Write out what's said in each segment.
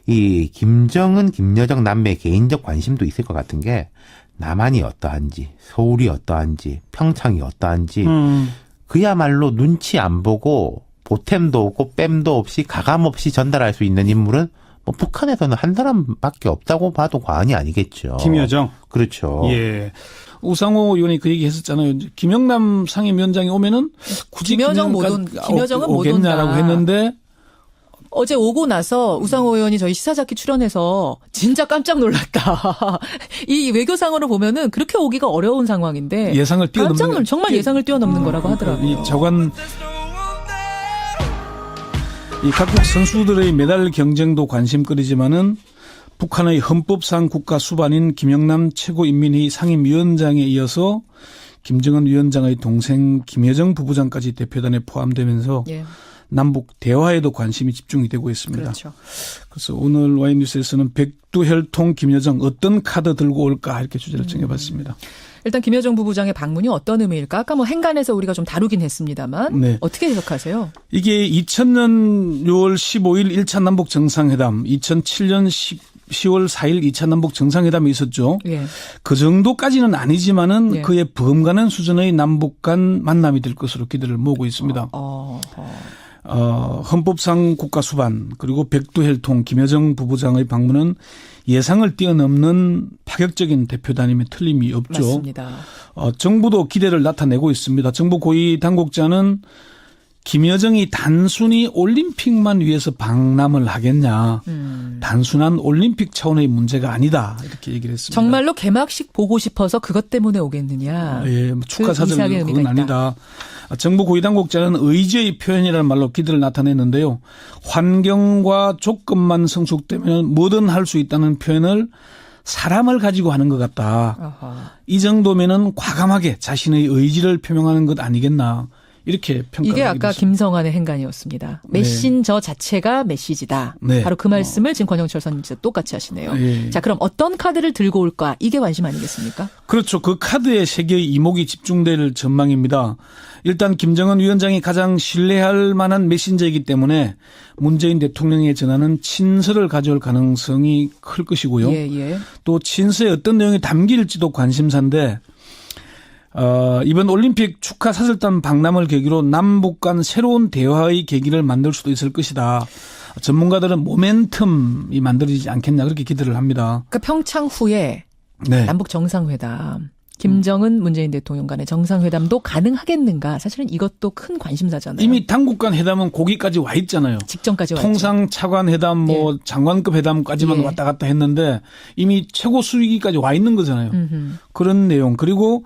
이 김정은, 김여정 남매의 개인적 관심도 있을 것 같은 게 남한이 어떠한지, 서울이 어떠한지, 평창이 어떠한지 그야말로 눈치 안 보고 보탬도 없고 뺨도 없이 가감 없이 전달할 수 있는 인물은 뭐 북한에서는 한 사람밖에 없다고 봐도 과언이 아니겠죠. 김여정. 그렇죠. 예. 우상호 의원이 그 얘기 했었잖아요. 김영남 상임위원장이 오면은 굳이 김여정은 못 오겠냐라고 온다. 했는데 어제 오고 나서 우상호 의원이 저희 시사자키 출연해서 진짜 깜짝 놀랐다. 이 외교상으로 보면은 그렇게 오기가 어려운 상황인데 예상을 뛰어넘는 정말 예상을 뛰어넘는 거라고 하더라고요. 이 저간 이 각국 선수들의 메달 경쟁도 관심거리지만은 북한의 헌법상 국가 수반인 김영남 최고인민회의 상임위원장에 이어서 김정은 위원장의 동생 김여정 부부장까지 대표단에 포함되면서 예. 남북 대화에도 관심이 집중이 되고 있습니다. 그렇죠. 그래서 오늘 와이뉴스에서는 백두혈통 김여정 어떤 카드 들고 올까 이렇게 주제를 정해봤습니다. 일단 김여정 부부장의 방문이 어떤 의미일까? 아까 뭐 행간에서 우리가 좀 다루긴 했습니다만 네. 어떻게 해석하세요? 이게 2000년 6월 15일 1차 남북 정상회담, 2007년 10월 4일 2차 남북 정상회담이 있었죠. 예. 그 정도까지는 아니지만은 예. 그에 범가는 수준의 남북 간 만남이 될 것으로 기대를 모으고 있습니다. 헌법상 국가 수반 그리고 백두혈통 김여정 부부장의 방문은 예상을 뛰어넘는 파격적인 대표단임에 틀림이 없죠. 맞습니다. 정부도 기대를 나타내고 있습니다. 정부 고위 당국자는 김여정이 단순히 올림픽만 위해서 방남을 하겠냐. 단순한 올림픽 차원의 문제가 아니다. 이렇게 얘기를 했습니다. 정말로 개막식 보고 싶어서 그것 때문에 오겠느냐. 예, 축하 사절 이상의 그건 의미가 아니다. 정부 고위 당국자는 의지의 표현이라는 말로 기대를 나타냈는데요. 환경과 조건만 성숙되면 뭐든 할 수 있다는 표현을 사람을 가지고 하는 것 같다. 아하. 이 정도면은 과감하게 자신의 의지를 표명하는 것 아니겠나. 이렇게 평가를 이게 하기도 아까 했습니다. 김성환의 행간이었습니다. 메신저 자체가 메시지다. 네. 바로 그 말씀을 지금 권영철 선생님 똑같이 하시네요. 예. 자, 그럼 어떤 카드를 들고 올까? 이게 관심 아니겠습니까? 그렇죠. 그 카드에 세 개의 이목이 집중될 전망입니다. 일단 김정은 위원장이 가장 신뢰할 만한 메신저이기 때문에 문재인 대통령의 전화는 친서를 가져올 가능성이 클 것이고요. 예, 예. 또 친서에 어떤 내용이 담길지도 관심사인데 이번 올림픽 축하 사절단 방남을 계기로 남북 간 새로운 대화의 계기를 만들 수도 있을 것이다. 전문가들은 모멘텀이 만들어지지 않겠냐 그렇게 기대를 합니다. 그러니까 평창 후에 네. 남북 정상회담, 김정은 문재인 대통령 간의 정상회담도 가능하겠는가? 사실은 이것도 큰 관심사잖아요. 이미 당국 간 회담은 거기까지 와 있잖아요. 직전까지 와 있죠. 통상 차관 회담 뭐 장관급 회담까지만 예. 왔다 갔다 했는데 이미 최고 수위기까지 와 있는 거잖아요. 그런 내용. 그리고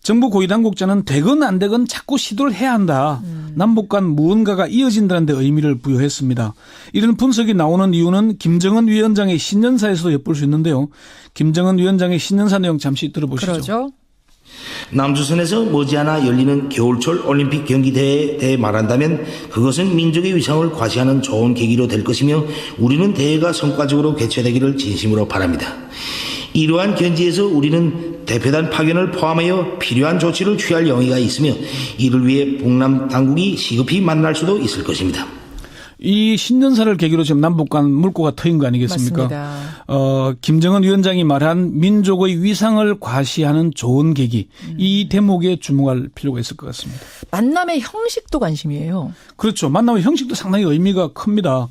정부 고위 당국자는 되건 안 되건 자꾸 시도를 해야 한다. 남북 간 무언가가 이어진다는 데 의미를 부여했습니다. 이런 분석이 나오는 이유는 김정은 위원장의 신년사에서도 엿볼 수 있는데요. 김정은 위원장의 신년사 내용 잠시 들어보시죠. 그러죠. 남조선에서 머지않아 열리는 겨울철 올림픽 경기대회에 대해 말한다면 그것은 민족의 위상을 과시하는 좋은 계기로 될 것이며 우리는 대회가 성과적으로 개최되기를 진심으로 바랍니다. 이러한 견지에서 우리는 대표단 파견을 포함하여 필요한 조치를 취할 용의가 있으며 이를 위해 북남 당국이 시급히 만날 수도 있을 것입니다. 이 신년사를 계기로 지금 남북 간 물꼬가 트인 거 아니겠습니까? 맞습니다. 김정은 위원장이 말한 민족의 위상을 과시하는 좋은 계기. 이 대목에 주목할 필요가 있을 것 같습니다. 만남의 형식도 관심이에요. 그렇죠. 만남의 형식도 상당히 의미가 큽니다.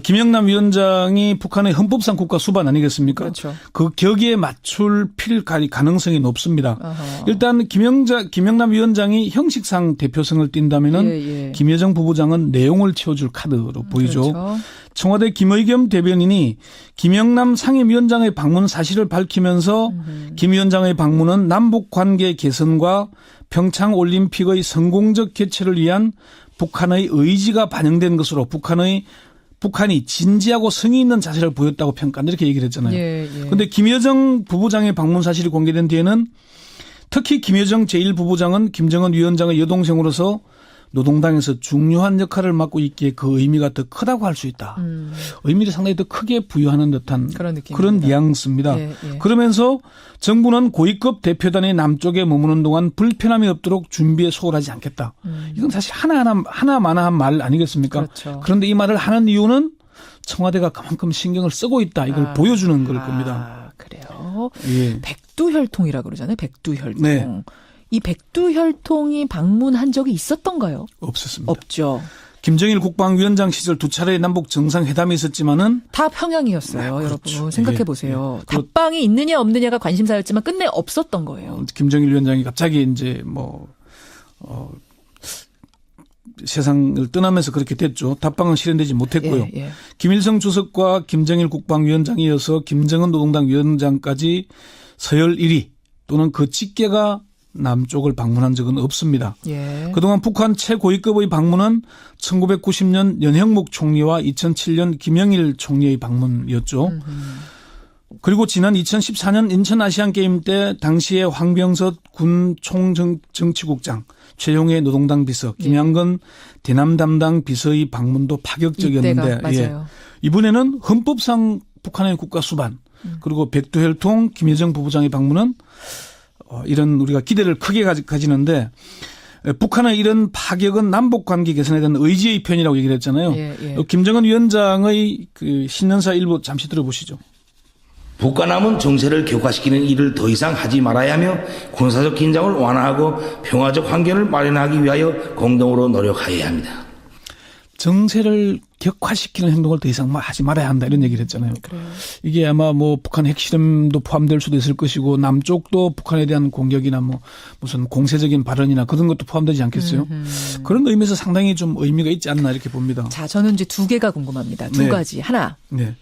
김영남 위원장이 북한의 헌법상 국가 수반 아니겠습니까? 그렇죠. 그 격에 맞출 필 가능성이 높습니다. 아하. 일단 김영남 위원장이 형식상 대표성을 띈다면은 예. 김여정 부부장은 내용을 채워줄 카드로 보이죠. 그렇죠. 청와대 김의겸 대변인이 김영남 상임위원장의 방문 사실을 밝히면서 김 위원장의 방문은 남북 관계 개선과 평창 올림픽의 성공적 개최를 위한 북한의 의지가 반영된 것으로 북한이 진지하고 성의 있는 자세를 보였다고 평가한다 이렇게 얘기를 했잖아요. 그런데 김여정 부부장의 방문 사실이 공개된 뒤에는 특히 김여정 제1부부장은 김정은 위원장의 여동생으로서 노동당에서 중요한 역할을 맡고 있기에 그 의미가 더 크다고 할 수 있다. 의미를 상당히 더 크게 부여하는 듯한 그런 뉘앙스입니다. 예. 그러면서 정부는 고위급 대표단이 남쪽에 머무는 동안 불편함이 없도록 준비에 소홀하지 않겠다. 이건 사실 하나마나한 말 아니겠습니까? 그렇죠. 그런데 이 말을 하는 이유는 청와대가 그만큼 신경을 쓰고 있다. 이걸 보여주는 걸 겁니다. 그래요. 예. 백두혈통이라고 그러잖아요. 백두혈통. 네. 이 백두혈통이 방문한 적이 있었던가요? 없었습니다. 없죠. 김정일 국방위원장 시절 2차례 남북 정상회담이 있었지만은 다 평양이었어요. 네, 여러분 그렇죠. 생각해 보세요. 예. 답방이 있느냐 없느냐가 관심사였지만 끝내 없었던 거예요. 김정일 위원장이 갑자기 이제 세상을 떠나면서 그렇게 됐죠. 답방은 실현되지 못했고요. 예, 예. 김일성 주석과 김정일 국방위원장이 이어서 김정은 노동당 위원장까지 서열 1위 또는 그 직계가 남쪽을 방문한 적은 없습니다. 예. 그동안 북한 최고위급의 방문은 1990년 연형묵 총리와 2007년 김영일 총리의 방문이었죠. 그리고 지난 2014년 인천 아시안게임 때 당시에 황병섭 군 총정치국장, 최용해 노동당 비서, 김양건 대남 담당 비서의 방문도 파격적이었는데 이때가 맞아요. 이번에는 헌법상 북한의 국가 수반 그리고 백두혈통 김여정 부부장의 방문은 이런 우리가 기대를 크게 가지는데 북한의 이런 파격은 남북 관계 개선에 대한 의지의 표현이라고 얘기를 했잖아요. 예, 예. 김정은 위원장의 그 신년사 일부 잠시 들어보시죠. 북과 남은 정세를 격화시키는 일을 더 이상 하지 말아야 하며 군사적 긴장을 완화하고 평화적 환경을 마련하기 위하여 공동으로 노력해야 합니다. 정세를 격화시키는 행동을 더 이상 하지 말아야 한다 이런 얘기를 했잖아요. 그래요. 이게 아마 북한 핵실험도 포함될 수도 있을 것이고 남쪽도 북한에 대한 공격이나 무슨 공세적인 발언이나 그런 것도 포함되지 않겠어요? 그런 의미에서 상당히 좀 의미가 있지 않나 이렇게 봅니다. 자, 저는 이제 두 개가 궁금합니다. 두 네. 가지. 하나. 네.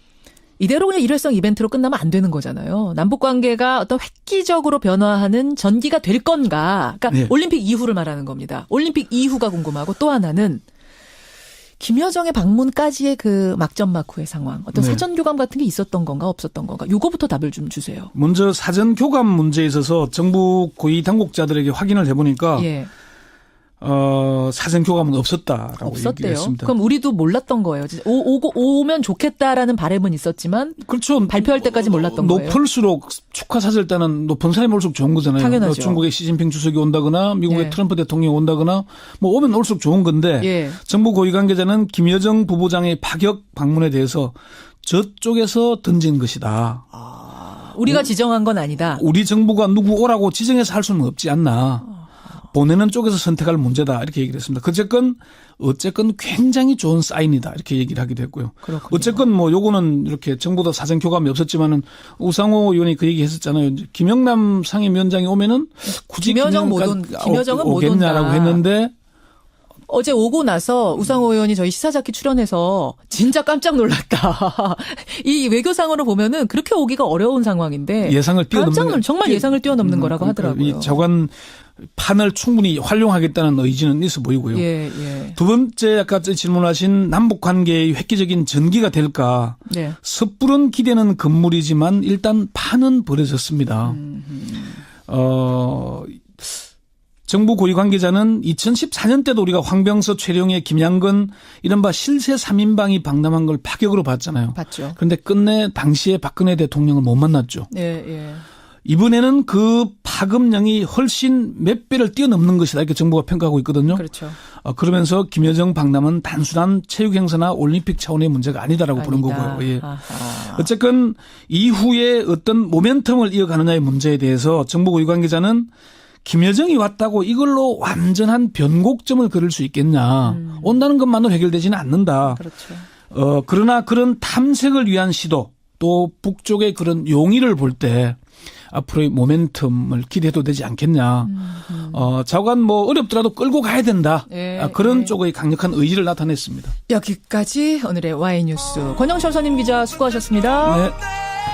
이대로 그냥 일회성 이벤트로 끝나면 안 되는 거잖아요. 남북 관계가 어떤 획기적으로 변화하는 전기가 될 건가? 그러니까 네. 올림픽 이후를 말하는 겁니다. 올림픽 이후가 궁금하고 또 하나는 김여정의 방문까지의 그 막전막후의 상황, 어떤 네. 사전 교감 같은 게 있었던 건가 없었던 건가? 요거부터 답을 좀 주세요. 먼저 사전 교감 문제에 있어서 정부 고위 당국자들에게 확인을 해보니까 예. 사전 교감은 없었다라고 없었대요. 얘기했습니다. 그럼 우리도 몰랐던 거예요. 오면 좋겠다라는 바람은 있었지만 그렇죠. 발표할 때까지 몰랐던 거예요. 높을수록 축하 사절 때는 높은 사람이 올수록 좋은 거잖아요. 당연하죠. 중국의 시진핑 주석이 온다거나 미국의 예. 트럼프 대통령이 온다거나 오면 올수록 좋은 건데 예. 정부 고위 관계자는 김여정 부부장의 파격 방문에 대해서 저쪽에서 던진 것이다. 우리가 지정한 건 아니다. 우리 정부가 누구 오라고 지정해서 할 수는 없지 않나. 보내는 쪽에서 선택할 문제다 이렇게 얘기를 했습니다. 어쨌건 굉장히 좋은 사인이다 이렇게 얘기를 하기도 했고요. 그렇군요. 어쨌건 요거는 이렇게 정부도 사전 교감이 없었지만은 우상호 의원이 그 얘기 했었잖아요. 이제 김영남 상임위원장이 오면은 굳이 김여정은 못 오겠냐라고 온다. 했는데 어제 오고 나서 우상호 의원이 저희 시사자키 출연해서 진짜 깜짝 놀랐다. 이 외교상으로 보면은 그렇게 오기가 어려운 상황인데 예상을 뛰어넘는 정말 예상을 뛰어넘는 거라고 하더라고요. 이 저간 판을 충분히 활용하겠다는 의지는 있어 보이고요. 예, 예. 두 번째 아까 질문하신 남북 관계의 획기적인 전기가 될까? 네. 섣부른 기대는 금물이지만 일단 판은 벌어졌습니다. 정부 고위 관계자는 2014년 때도 우리가 황병서, 최룡해, 김양건 이른바 실세 3인방이 방남한 걸 파격으로 봤잖아요. 봤죠. 그런데 끝내 당시에 박근혜 대통령을 못 만났죠. 예, 예. 이번에는 그 파급력이 훨씬 몇 배를 뛰어넘는 것이다 이렇게 정부가 평가하고 있거든요. 그렇죠. 그러면서 김여정 방남은 단순한 체육 행사나 올림픽 차원의 문제가 아니다라고 보는 아니다. 거고요. 예. 아하. 어쨌건 이후에 어떤 모멘텀을 이어가느냐의 문제에 대해서 정부 고위 관계자는 김여정이 왔다고 이걸로 완전한 변곡점을 그릴 수 있겠냐. 온다는 것만으로 해결되지는 않는다. 그렇죠. 그러나 그런 탐색을 위한 시도 또 북쪽의 그런 용의를 볼 때 앞으로의 모멘텀을 기대해도 되지 않겠냐. 좌우간 어렵더라도 끌고 가야 된다. 예, 그런 예. 쪽의 강력한 의지를 나타냈습니다. 여기까지 오늘의 와이뉴스 권영철 선임 기자 수고하셨습니다. 네.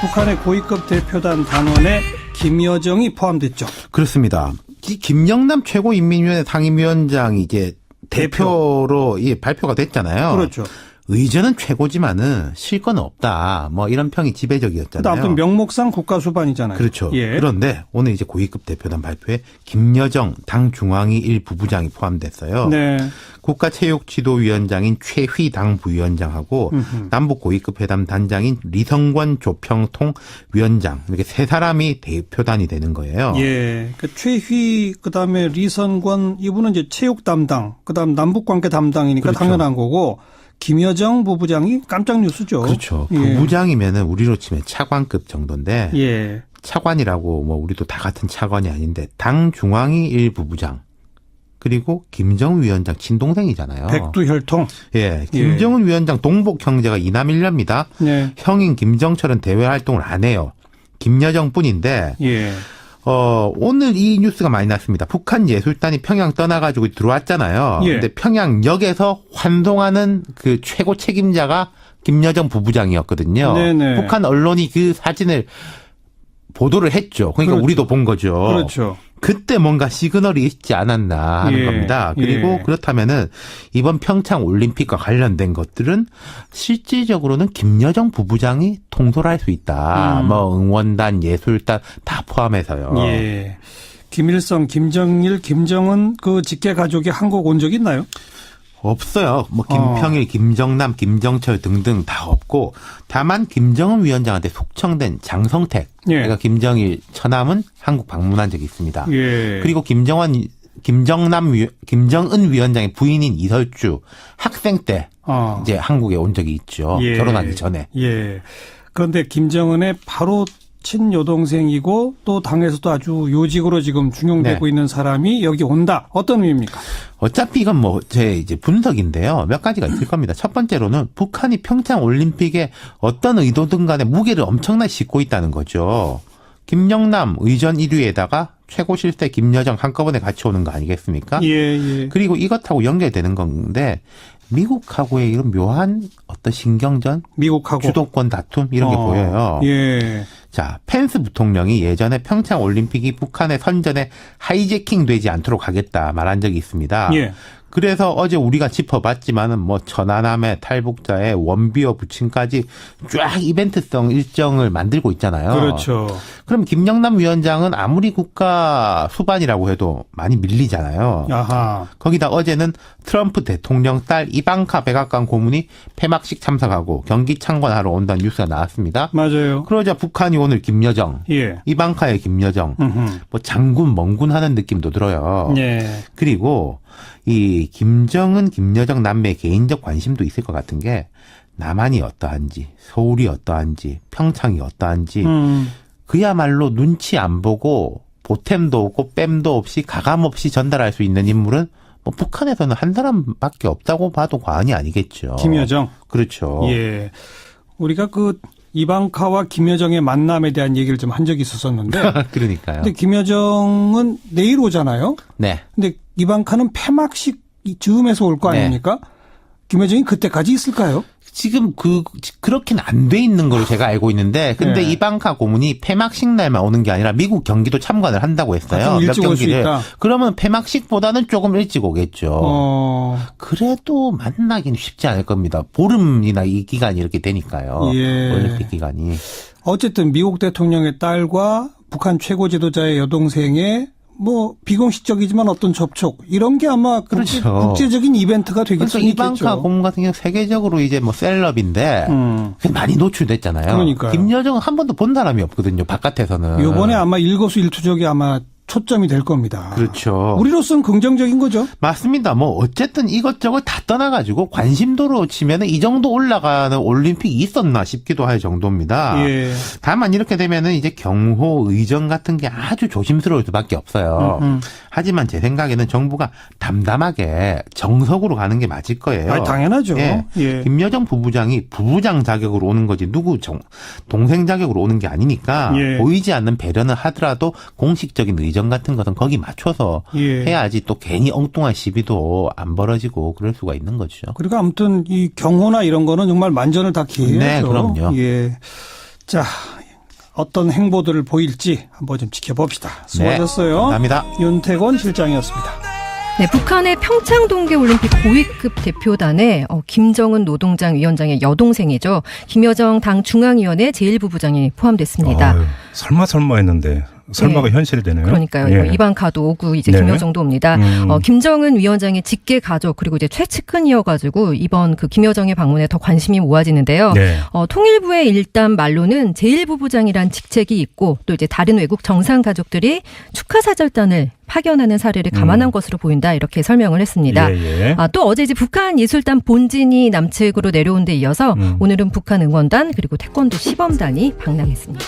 북한의 고위급 대표단 단원에 김여정이 포함됐죠. 그렇습니다. 이 김영남 최고인민위원회 상임위원장이 이제 대표로 발표가 됐잖아요. 그렇죠. 의전은 최고지만은 실권은 없다. 이런 평이 지배적이었잖아요. 아무튼 명목상 국가수반이잖아요. 그렇죠. 예. 그런데 오늘 이제 고위급 대표단 발표에 김여정 당 중앙위 1 부부장이 포함됐어요. 네. 국가체육지도위원장인 최휘 당 부위원장하고 남북 고위급 회담 단장인 리성권 조평통 위원장 이렇게 세 사람이 대표단이 되는 거예요. 예. 최휘 그다음에 리선권 이분은 이제 체육 담당, 그다음 남북 관계 담당이니까 그렇죠. 당연한 거고 김여정 부부장이 깜짝 뉴스죠. 그렇죠. 예. 부부장이면은 우리로 치면 차관급 정도인데 예. 차관이라고 뭐 우리도 다 같은 차관이 아닌데 당 중앙위 1부부장 그리고 김정은 위원장 친동생이잖아요. 백두혈통. 예, 김정은 위원장 동복 형제가 이남 일녀입니다. 네. 형인 김정철은 대외 활동을 안 해요. 김여정뿐인데 예. 오늘 이 뉴스가 많이 났습니다. 북한 예술단이 평양 떠나가지고 들어왔잖아요. 예. 근데 평양역에서 환송하는 그 최고 책임자가 김여정 부부장이었거든요. 네네. 북한 언론이 그 사진을 보도를 했죠. 그러니까 그렇죠. 우리도 본 거죠. 그렇죠. 그때 뭔가 시그널이 있지 않았나 하는 예. 겁니다. 그리고 예. 그렇다면은 이번 평창 올림픽과 관련된 것들은 실질적으로는 김여정 부부장이 통솔할 수 있다. 뭐 응원단, 예술단 다 포함해서요. 예. 김일성, 김정일, 김정은 그 직계 가족이 한국 온 적 있나요? 없어요. 뭐 김평일, 김정남, 김정철 등등 다 없고 다만 김정은 위원장한테 속청된 장성택, 예. 그러니까 김정일 처남은 한국 방문한 적이 있습니다. 예. 그리고 김정은 위원장의 부인인 이설주 학생 때 이제 한국에 온 적이 있죠. 예. 결혼하기 전에. 예. 그런데 김정은의 바로 친여동생이고 또 당에서도 아주 요직으로 지금 중용되고 네. 있는 사람이 여기 온다. 어떤 의미입니까? 어차피 이건 뭐 제 이제 분석인데요. 몇 가지가 있을 겁니다. 첫 번째로는 북한이 평창 올림픽에 어떤 의도든 간에 무게를 엄청나게 싣고 있다는 거죠. 김영남 의전 1위에다가 최고 실세 김여정 한꺼번에 같이 오는 거 아니겠습니까? 예, 예. 그리고 이것하고 연결되는 건데 미국하고의 이런 묘한 어떤 신경전, 미국하고 주도권 다툼 이런 게 보여요. 예. 자, 펜스 부통령이 예전에 평창 올림픽이 북한의 선전에 하이제킹 되지 않도록 하겠다 말한 적이 있습니다. 예. 그래서 어제 우리가 짚어봤지만은 뭐 천안함에 탈북자에 원비어 부침까지 쫙 이벤트성 일정을 만들고 있잖아요. 그렇죠. 그럼 김영남 위원장은 아무리 국가 수반이라고 해도 많이 밀리잖아요. 아하. 거기다 어제는 트럼프 대통령 딸 이방카 백악관 고문이 폐막식 참석하고 경기 참관하러 온다는 뉴스가 나왔습니다. 맞아요. 그러자 북한이 오늘 김여정, 예. 이방카의 김여정, 음흠. 뭐 장군, 멍군 하는 느낌도 들어요. 예. 그리고 이 김정은, 김여정 남매의 개인적 관심도 있을 것 같은 게 남한이 어떠한지, 서울이 어떠한지, 평창이 어떠한지 그야말로 눈치 안 보고 보탬도 없고 뺨도 없이 가감 없이 전달할 수 있는 인물은 뭐 북한에서는 한 사람밖에 없다고 봐도 과언이 아니겠죠. 김여정. 그렇죠. 예. 우리가 그 이방카와 김여정의 만남에 대한 얘기를 좀 한 적이 있었었는데 그러니까요. 근데 김여정은 내일 오잖아요. 네. 근데 이방카는 폐막식 즈음에서 올 거 네. 아닙니까? 김여정이 그때까지 있을까요? 지금 그렇게는 안 돼 있는 걸로 제가 알고 있는데, 근데 네. 이방카 고문이 폐막식 날만 오는 게 아니라 미국 경기도 참관을 한다고 했어요. 좀 일찍 몇 올 수 경기를. 있다. 그러면 폐막식보다는 조금 일찍 오겠죠. 그래도 만나기는 쉽지 않을 겁니다. 보름이나 이 기간이 이렇게 되니까요. 예. 올림픽 기간이. 어쨌든 미국 대통령의 딸과 북한 최고 지도자의 여동생의 뭐 비공식적이지만 어떤 접촉 이런 게 아마 그렇죠. 국제적인 이벤트가 그래서 되겠죠. 이방카 고문 같은 경우 세계적으로 이제 뭐 셀럽인데 많이 노출됐잖아요. 그러니까요. 김여정은 한 번도 본 사람이 없거든요. 바깥에서는. 이번에 아마 일거수일투족이 아마 초점이 될 겁니다. 그렇죠. 우리로서는 긍정적인 거죠. 맞습니다. 뭐 어쨌든 이것저것 다 떠나가지고 관심도로 치면은 이 정도 올라가는 올림픽이 있었나 싶기도 할 정도입니다. 예. 다만 이렇게 되면은 이제 경호 의전 같은 게 아주 조심스러울 수밖에 없어요. 하지만 제 생각에는 정부가 담담하게 정석으로 가는 게 맞을 거예요. 아니, 당연하죠. 예. 예. 김여정 부부장이 부부장 자격으로 오는 거지 동생 자격으로 오는 게 아니니까 예. 보이지 않는 배려는 하더라도 공식적인 의전 같은 것은 거기 맞춰서 예. 해야지 또 괜히 엉뚱한 시비도 안 벌어지고 그럴 수가 있는 거죠. 그리고 아무튼 이 경호나 이런 거는 정말 만전을 다 기해야죠. 네, 그럼요. 예. 자, 어떤 행보들을 보일지 한번 좀 지켜봅시다. 수고하셨어요. 네, 감사합니다. 윤태곤 실장이었습니다. 네, 북한의 평창 동계올림픽 고위급 대표단에 김정은 노동당 위원장의 여동생이죠. 김여정 당 중앙위원회 제1부부장이 포함됐습니다. 설마 했는데 설마가 현실이 되네요. 그러니까요. 예. 이방카도 오고 이제 네. 김여정도 옵니다. 김정은 위원장의 직계 가족 그리고 이제 최측근이어가지고 이번 그 김여정의 방문에 더 관심이 모아지는데요. 네. 통일부의 일단 말로는 제1부부장이란 직책이 있고 또 이제 다른 외국 정상 가족들이 축하 사절단을 파견하는 사례를 감안한 것으로 보인다 이렇게 설명을 했습니다. 예, 예. 또 어제 이제 북한 예술단 본진이 남측으로 내려온 데 이어서 오늘은 북한 응원단 그리고 태권도 시범단이 방랑했습니다.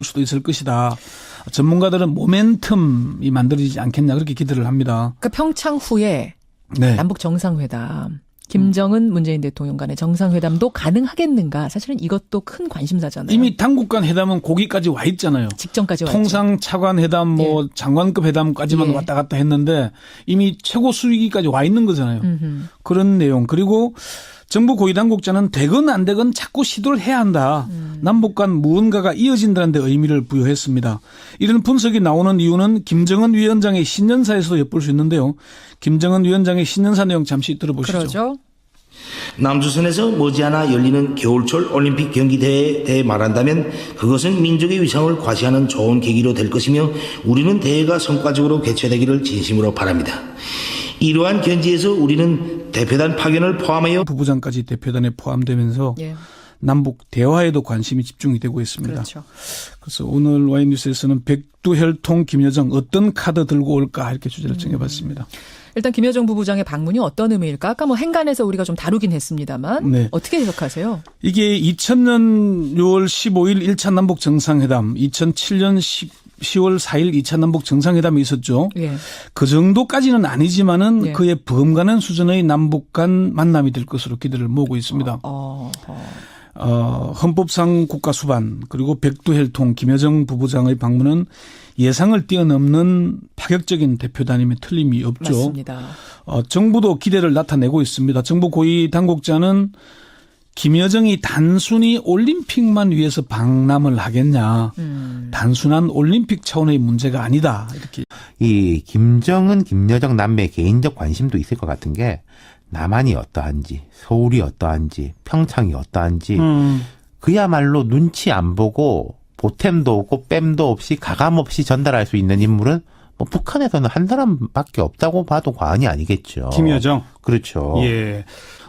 수도 있을 것이다. 전문가들은 모멘텀이 만들어지지 않겠냐 그렇게 기대를 합니다. 그러니까 평창 후에 네. 남북 정상회담, 김정은 문재인 대통령 간의 정상회담도 가능하겠는가? 사실은 이것도 큰 관심사잖아요. 이미 당국 간 회담은 거기까지 와 있잖아요. 직전까지 와 있죠. 통상 차관 회담, 뭐 장관급 회담까지만 예. 왔다 갔다 했는데 이미 최고 수위기까지 와 있는 거잖아요. 그런 내용. 그리고 정부 고위 당국자는 되건 안 되건 자꾸 시도를 해야 한다. 남북 간 무언가가 이어진다는 데 의미를 부여했습니다. 이런 분석이 나오는 이유는 김정은 위원장의 신년사에서도 엿볼 수 있는데요. 김정은 위원장의 신년사 내용 잠시 들어보시죠. 그러죠. 남조선에서 머지않아 열리는 겨울철 올림픽 경기대회에 대해 말한다면 그것은 민족의 위상을 과시하는 좋은 계기로 될 것이며 우리는 대회가 성과적으로 개최되기를 진심으로 바랍니다. 이러한 견지에서 우리는 대표단 파견을 포함하여 부부장까지 대표단에 포함되면서 예. 남북 대화에도 관심이 집중이 되고 있습니다. 그렇죠. 그래서 오늘 와이뉴스에서는 백두혈통 김여정 어떤 카드 들고 올까 이렇게 주제를 정해봤습니다. 일단 김여정 부부장의 방문이 어떤 의미일까? 아까 뭐 행간에서 우리가 좀 다루긴 했습니다만 네. 어떻게 해석하세요? 이게 2000년 6월 15일 1차 남북 정상회담, 2007년 10월 4일 2차 남북 정상회담이 있었죠. 예. 그 정도까지는 아니지만은 예. 그에 범가는 수준의 남북 간 만남이 될 것으로 기대를 모으고 있습니다. 헌법상 국가 수반 그리고 백두혈통 김여정 부부장의 방문은 예상을 뛰어넘는 파격적인 대표단임에 틀림이 없죠. 맞습니다. 정부도 기대를 나타내고 있습니다. 정부 고위 당국자는 김여정이 단순히 올림픽만 위해서 방남을 하겠냐. 단순한 올림픽 차원의 문제가 아니다. 이렇게. 이 김정은, 김여정 남매의 개인적 관심도 있을 것 같은 게 남한이 어떠한지, 서울이 어떠한지, 평창이 어떠한지 그야말로 눈치 안 보고 보탬도 없고 뺨도 없이 가감 없이 전달할 수 있는 인물은 뭐 북한에서는 한 사람밖에 없다고 봐도 과언이 아니겠죠. 김여정. 그렇죠. 예.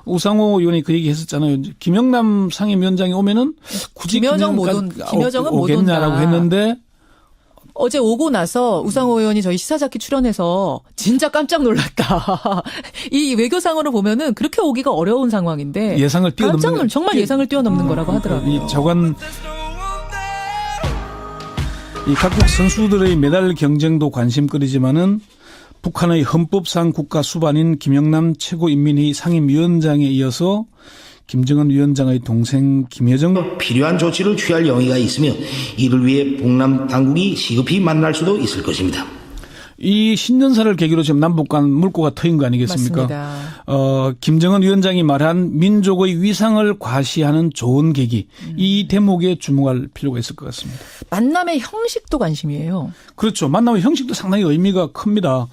우상호 의원이 그 얘기 했었잖아요. 김영남 상임위원장이 오면은 굳이 김여정은 못 오겠냐라고 온다. 했는데 어제 오고 나서 우상호 의원이 저희 시사잡기 출연해서 진짜 깜짝 놀랐다. 이 외교상으로 보면은 그렇게 오기가 어려운 상황인데 예상을 뛰어넘는 정말 예상을 뛰어넘는 거라고 하더라고요. 이 저간 이 각국 선수들의 메달 경쟁도 관심거리지만은 북한의 헌법상 국가 수반인 김영남 최고인민회의 상임위원장에 이어서 김정은 위원장의 동생 김여정 필요한 조치를 취할 용의가 있으며 이를 위해 북남 당국이 시급히 만날 수도 있을 것입니다. 이 신년사를 계기로 지금 남북 간 물꼬가 트인 거 아니겠습니까? 맞습니다. 김정은 위원장이 말한 민족의 위상을 과시하는 좋은 계기. 이 대목에 주목할 필요가 있을 것 같습니다. 만남의 형식도 관심이에요. 그렇죠. 만남의 형식도 상당히 의미가 큽니다.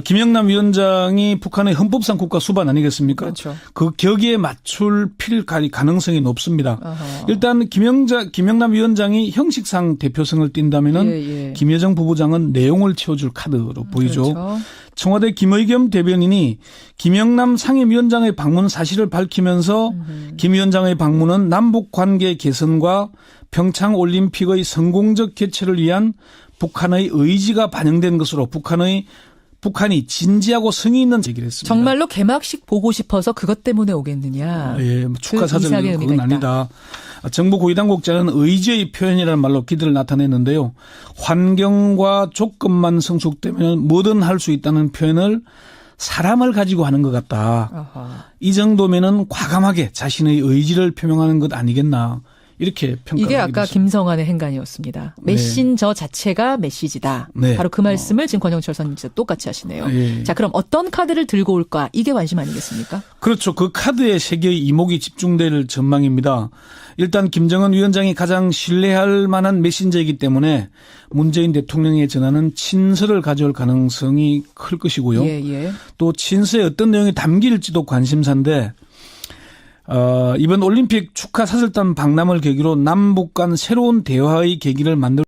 김영남 위원장이 북한의 헌법상 국가 수반 아니겠습니까? 그렇죠. 그 격에 맞출 필 가능성이 높습니다. 아하. 일단 김영남 위원장이 형식상 대표성을 띈다면은 예. 김여정 부부장은 내용을 채워줄 카드로 보이죠. 그렇죠. 청와대 김의겸 대변인이 김영남 상임위원장의 방문 사실을 밝히면서 김 위원장의 방문은 남북 관계 개선과 평창 올림픽의 성공적 개최를 위한 북한의 의지가 반영된 것으로 북한이 진지하고 성의 있는 얘기를 했습니다. 정말로 개막식 보고 싶어서 그것 때문에 오겠느냐. 예, 축하 사절 이상의 의미가 그건 아니다. 정부 고위 당국자는 의지의 표현이라는 말로 기대를 나타냈는데요. 환경과 조건만 성숙되면 뭐든 할 수 있다는 표현을 사람을 가지고 하는 것 같다. 아하. 이 정도면은 과감하게 자신의 의지를 표명하는 것 아니겠나. 이렇게 평가를 이게 아까 드렸습니다. 김성환의 행간이었습니다. 메신저 자체가 메시지다. 네. 바로 그 말씀을 지금 권영철 선생님 똑같이 하시네요. 예. 자, 그럼 어떤 카드를 들고 올까? 이게 관심 아니겠습니까? 그렇죠. 그 카드에 세 개의 이목이 집중될 전망입니다. 일단 김정은 위원장이 가장 신뢰할 만한 메신저이기 때문에 문재인 대통령의 전하는 친서를 가져올 가능성이 클 것이고요. 예. 또 친서에 어떤 내용이 담길지도 관심사인데 이번 올림픽 축하 사절단 방남을 계기로 남북 간 새로운 대화의 계기를 만들